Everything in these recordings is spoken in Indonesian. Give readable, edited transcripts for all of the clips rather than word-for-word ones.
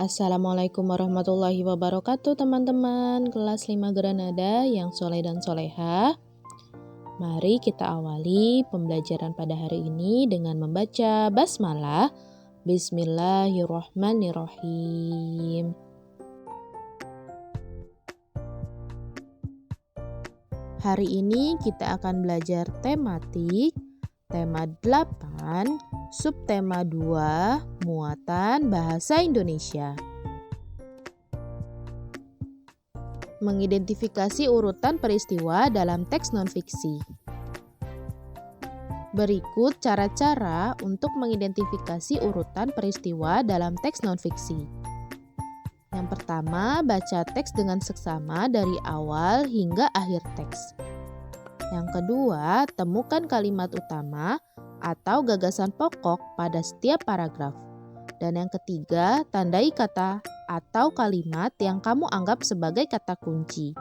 Assalamualaikum warahmatullahi wabarakatuh teman-teman kelas 5 Granada yang soleh dan solehah. Mari kita awali pembelajaran pada hari ini dengan membaca basmalah. Bismillahirrohmanirrohim. Hari ini kita akan belajar tematik, tema 8, subtema 2, muatan bahasa Indonesia. Mengidentifikasi urutan peristiwa dalam teks nonfiksi. Berikut cara-cara untuk mengidentifikasi urutan peristiwa dalam teks nonfiksi. Yang pertama, baca teks dengan seksama dari awal hingga akhir teks. Yang kedua, temukan kalimat utama atau gagasan pokok pada setiap paragraf. Dan yang ketiga, tandai kata atau kalimat yang kamu anggap sebagai kata kunci.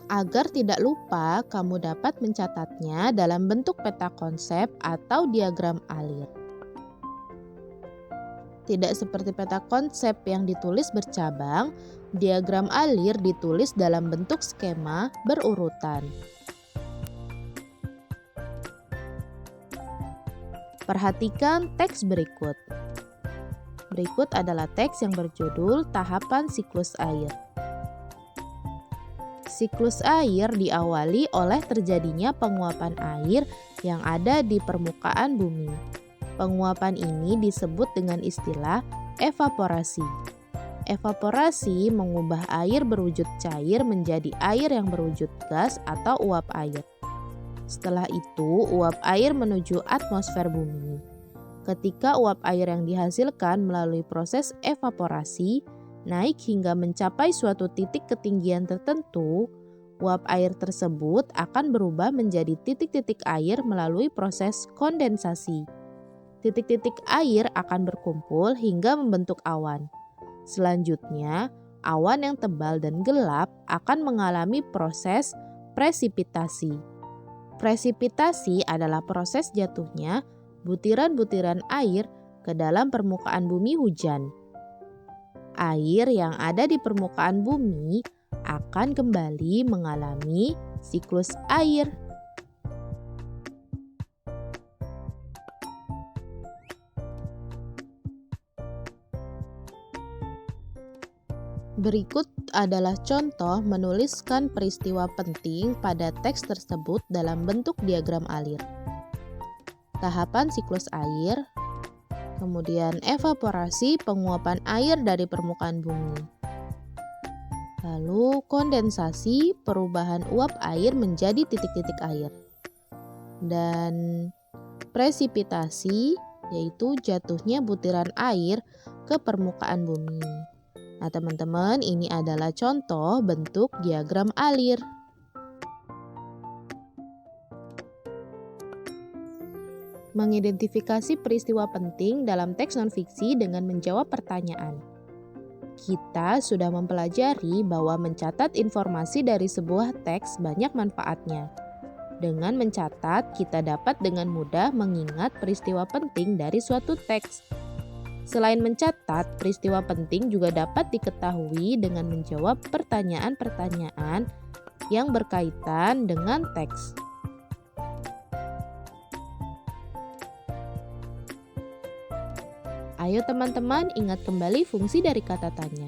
Agar tidak lupa, kamu dapat mencatatnya dalam bentuk peta konsep atau diagram alir. Tidak seperti peta konsep yang ditulis bercabang, diagram alir ditulis dalam bentuk skema berurutan. Perhatikan teks berikut. Berikut adalah teks yang berjudul Tahapan Siklus Air. Siklus air diawali oleh terjadinya penguapan air yang ada di permukaan bumi. Penguapan ini disebut dengan istilah evaporasi. Evaporasi mengubah air berwujud cair menjadi air yang berwujud gas atau uap air. Setelah itu, uap air menuju atmosfer bumi. Ketika uap air yang dihasilkan melalui proses evaporasi naik hingga mencapai suatu titik ketinggian tertentu, uap air tersebut akan berubah menjadi titik-titik air melalui proses kondensasi. Titik-titik air akan berkumpul hingga membentuk awan. Selanjutnya, awan yang tebal dan gelap akan mengalami proses presipitasi. Presipitasi adalah proses jatuhnya butiran-butiran air ke dalam permukaan bumi hujan. Air yang ada di permukaan bumi akan kembali mengalami siklus air. Berikut adalah contoh menuliskan peristiwa penting pada teks tersebut dalam bentuk diagram alir. Tahapan siklus air, kemudian evaporasi penguapan air dari permukaan bumi. Lalu kondensasi perubahan uap air menjadi titik-titik air. Dan presipitasi yaitu jatuhnya butiran air ke permukaan bumi. Nah teman-teman, ini adalah contoh bentuk diagram alir. Mengidentifikasi peristiwa penting dalam teks nonfiksi dengan menjawab pertanyaan. Kita sudah mempelajari bahwa mencatat informasi dari sebuah teks banyak manfaatnya. Dengan mencatat, kita dapat dengan mudah mengingat peristiwa penting dari suatu teks. Selain mencatat, peristiwa penting juga dapat diketahui dengan menjawab pertanyaan-pertanyaan yang berkaitan dengan teks. Ayo teman-teman, ingat kembali fungsi dari kata tanya.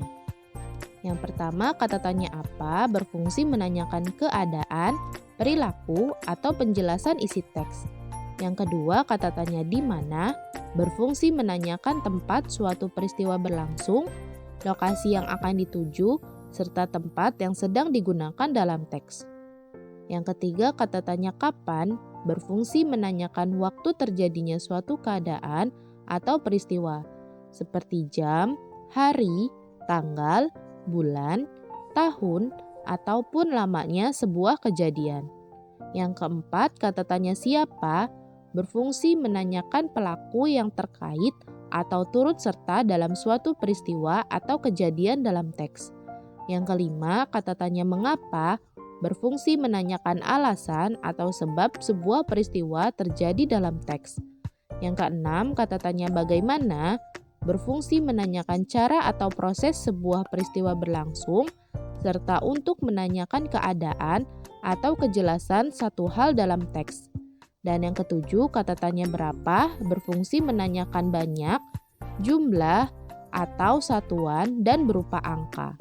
Yang pertama, kata tanya apa berfungsi menanyakan keadaan, perilaku, atau penjelasan isi teks. Yang kedua, kata tanya di mana berfungsi menanyakan tempat suatu peristiwa berlangsung, lokasi yang akan dituju, serta tempat yang sedang digunakan dalam teks. Yang ketiga, kata tanya kapan berfungsi menanyakan waktu terjadinya suatu keadaan atau peristiwa, seperti jam, hari, tanggal, bulan, tahun, ataupun lamanya sebuah kejadian. Yang keempat, kata tanya siapa berfungsi menanyakan pelaku yang terkait atau turut serta dalam suatu peristiwa atau kejadian dalam teks. Yang kelima, kata tanya mengapa berfungsi menanyakan alasan atau sebab sebuah peristiwa terjadi dalam teks. Yang keenam, kata tanya bagaimana berfungsi menanyakan cara atau proses sebuah peristiwa berlangsung, serta untuk menanyakan keadaan atau kejelasan satu hal dalam teks. Dan yang ketujuh, kata tanya berapa berfungsi menanyakan banyak, jumlah, atau satuan dan berupa angka.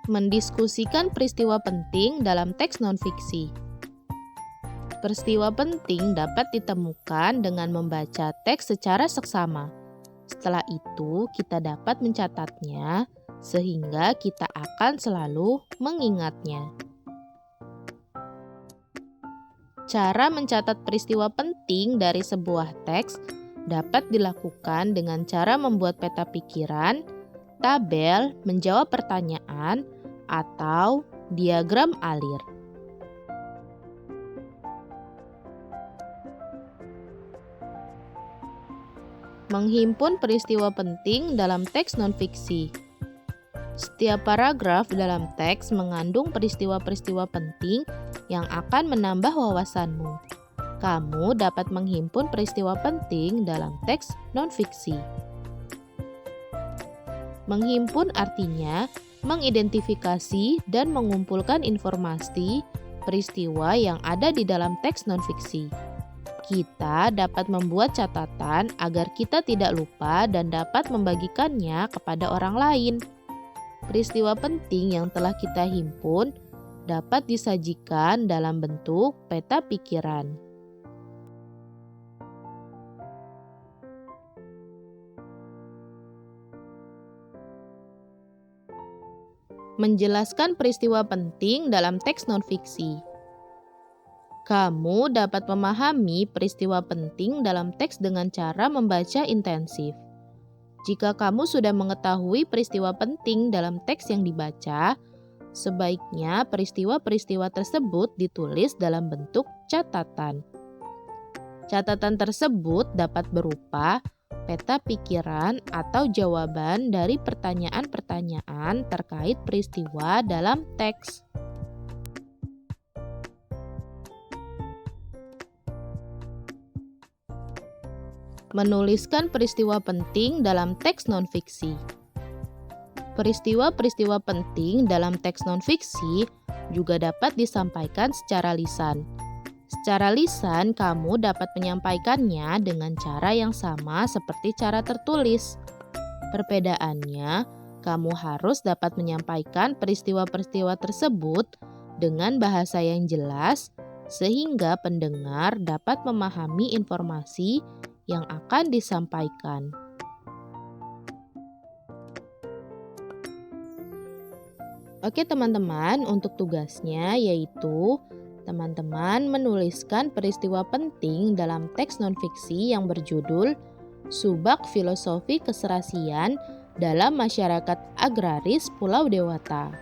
Mendiskusikan peristiwa penting dalam teks non-fiksi. Peristiwa penting dapat ditemukan dengan membaca teks secara seksama. Setelah itu, kita dapat mencatatnya sehingga kita akan selalu mengingatnya. Cara mencatat peristiwa penting dari sebuah teks dapat dilakukan dengan cara membuat peta pikiran, tabel, menjawab pertanyaan, atau diagram alir. Menghimpun peristiwa penting dalam teks non-fiksi. Setiap paragraf dalam teks mengandung peristiwa-peristiwa penting yang akan menambah wawasanmu. Kamu dapat menghimpun peristiwa penting dalam teks non-fiksi. Menghimpun artinya mengidentifikasi dan mengumpulkan informasi peristiwa yang ada di dalam teks non-fiksi. Kita dapat membuat catatan agar kita tidak lupa dan dapat membagikannya kepada orang lain. Peristiwa penting yang telah kita himpun dapat disajikan dalam bentuk peta pikiran. Menjelaskan peristiwa penting dalam teks non-fiksi. Kamu dapat memahami peristiwa penting dalam teks dengan cara membaca intensif. Jika kamu sudah mengetahui peristiwa penting dalam teks yang dibaca, sebaiknya peristiwa-peristiwa tersebut ditulis dalam bentuk catatan. Catatan tersebut dapat berupa peta pikiran atau jawaban dari pertanyaan-pertanyaan terkait peristiwa dalam teks. Menuliskan peristiwa penting dalam teks non-fiksi. Peristiwa-peristiwa penting dalam teks non-fiksi juga dapat disampaikan secara lisan. Secara lisan, kamu dapat menyampaikannya dengan cara yang sama seperti cara tertulis. Perbedaannya, kamu harus dapat menyampaikan peristiwa-peristiwa tersebut dengan bahasa yang jelas, sehingga pendengar dapat memahami informasi yang akan disampaikan. Oke teman-teman, untuk tugasnya yaitu teman-teman menuliskan peristiwa penting dalam teks non-fiksi yang berjudul Subak Filosofi Keserasian dalam Masyarakat Agraris Pulau Dewata.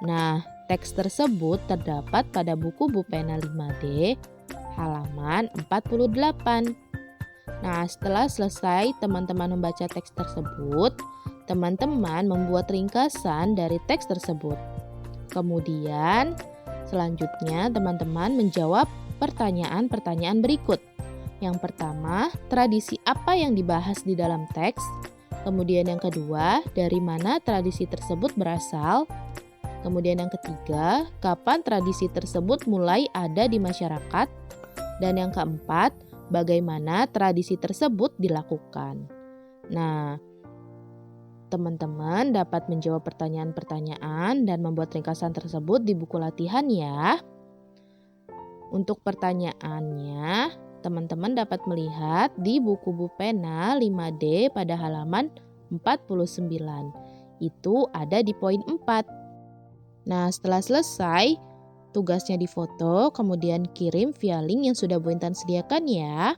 Nah, teks tersebut terdapat pada buku Bupena 5D, halaman 48. Nah, setelah selesai teman-teman membaca teks tersebut, teman-teman membuat ringkasan dari teks tersebut. Kemudian, selanjutnya, teman-teman menjawab pertanyaan-pertanyaan berikut. Yang pertama, tradisi apa yang dibahas di dalam teks? Kemudian yang kedua, dari mana tradisi tersebut berasal? Kemudian yang ketiga, kapan tradisi tersebut mulai ada di masyarakat? Dan yang keempat, bagaimana tradisi tersebut dilakukan? Nah, teman-teman dapat menjawab pertanyaan-pertanyaan dan membuat ringkasan tersebut di buku latihan ya. Untuk pertanyaannya, teman-teman dapat melihat di buku Bupena 5D pada halaman 49. Itu ada di poin 4. Nah, setelah selesai, tugasnya difoto, kemudian kirim via link yang sudah Bu Intan sediakan ya.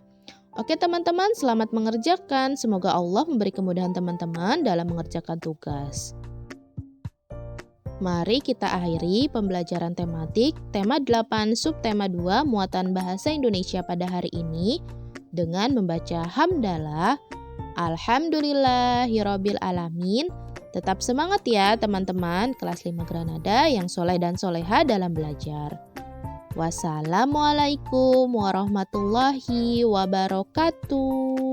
Oke teman-teman, selamat mengerjakan. Semoga Allah memberi kemudahan teman-teman dalam mengerjakan tugas. Mari kita akhiri pembelajaran tematik tema 8 subtema 2 muatan bahasa Indonesia pada hari ini dengan membaca hamdalah, alhamdulillahirabbil alamin, Tetap semangat ya teman-teman kelas 5 Granada yang soleh dan soleha dalam belajar. Wassalamualaikum warahmatullahi wabarakatuh.